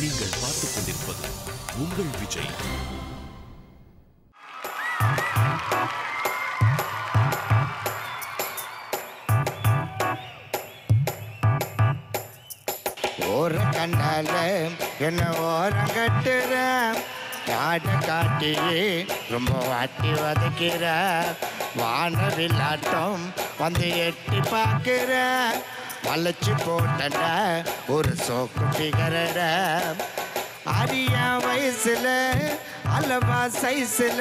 நீங்கள் பார்த்துக் கொண்டிருப்பது உங்கள் விஜய். ஓர கண்டால என்ன ஓரம் கட்டுற காட்ட காட்டியே ரொம்ப வாட்டி வதக்கிற வானவில்லாட்டம் வந்து எட்டி பார்க்கிற வளைச்சு போட்டா ஒரு சோக்கு பிகரட அரியா வயசுல அளவா சைஸ்ல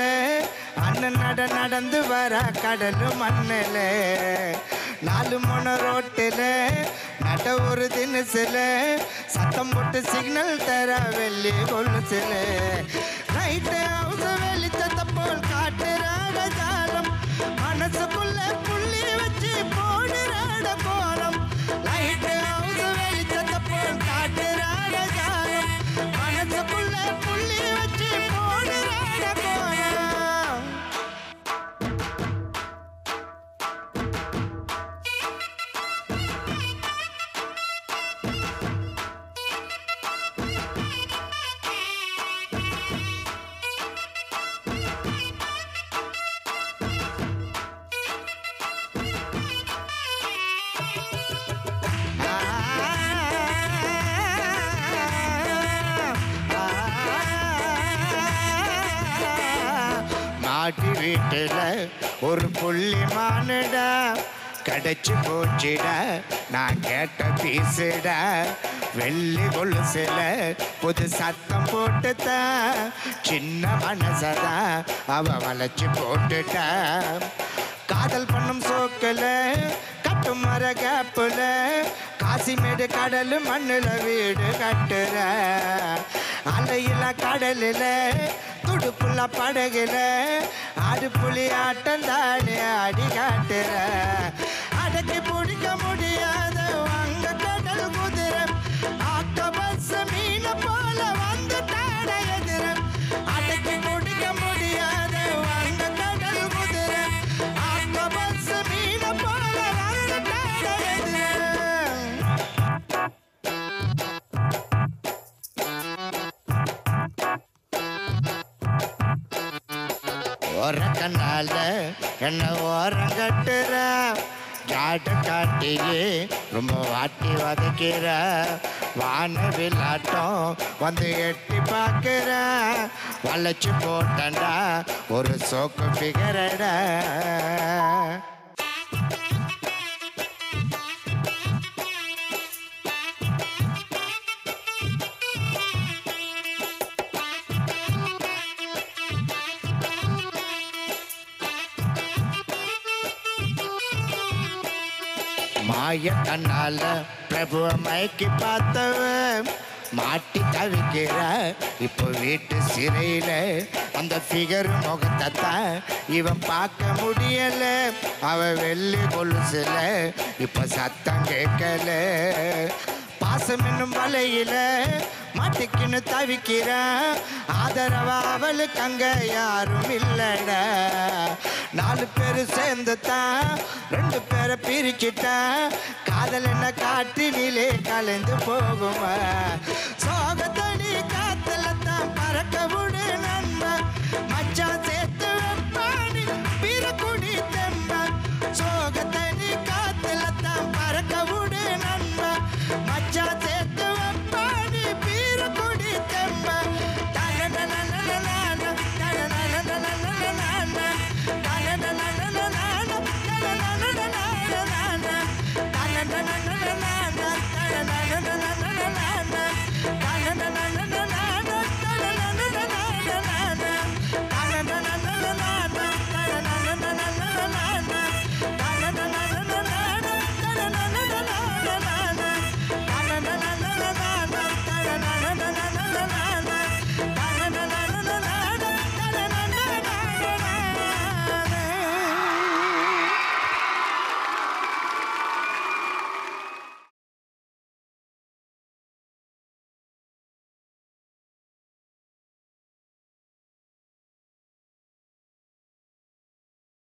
அண்ணன் நடந்து வர கடலு மண்ணில் 4 மணி ரோட்டில் நட ஒரு தினசில் சத்தம் போட்டு சிக்னல் தர வெள்ளி கொலுசில் நைட்டு அவச வெளிச்சத்தை போல் காட்டுறாட ஜாலம் மனசுக்குள்ள புள்ளி வச்சு போடுறாட கோலம் நைட்டு அவச வெளிச்சத்தை போல் காட்டுறாட ஜாலம் மனசுக்குள்ள புள்ளி வச்சு போடுறாட கோலம். மாட்டி வீட்டுல ஒரு புள்ளி மானுடா கடைச்சு போச்சிட நான் கேட்ட பீசுட வெள்ளி கொலுசுல புது சத்தம் போட்டுட்டா சின்ன மனசதா அவ வளைச்சு போட்டுட்டா காதல் பண்ணும் சோக்கல கட்டு மர கேப்புல காசிமேடு கடல் மண்ணுல வீடு கட்டுற அலையில கடலில் துடுப்புள்ள படகுல ஆடு புலி ஆட்டம் தானே அடி காட்டுற அடக்கி பிடிக்க முடியாத வங்க கடல் குதிரை ஆக்டோபஸ் மீன போல வந்து தாட எதிர அடக்கி பிடிக்க முடியாத வங்க கடல் குதிரை ஆக்டோபஸ் மீன போல வந்து தாட எதிர. ஓர கண்ணால என்ன ஓரம் கட்டுற காட்ட காட்டியே ரொம்ப வாட்டி வதக்கிற வானவில்லாட்டம் வந்து எட்டி பார்க்கிற வளைச்சு போட்டா ஒரு சோக்கு பிகரட. மாய கண்ணால பிரபுவ மயக்கி பார்த்தவ மாட்டி தவிக்கிற இப்போ வீட்டு சிறையில அந்த ஃபிகர் முகத்தை இவன் பார்க்க முடியல அவ வெள்ளி கொலுசுல இப்ப சத்தம் கேட்கல பாசம் என்னும் வலையில மாட்டிக்கின்னு தவிக்கிற ஆதரவா அவளுக்கு அங்க யாரும் இல்லட 4 பேர் சேர்ந்துதான் 2 பேரை பிரிச்சுட்டா காதல் என்ன காட்டினிலே கலந்து போகுமா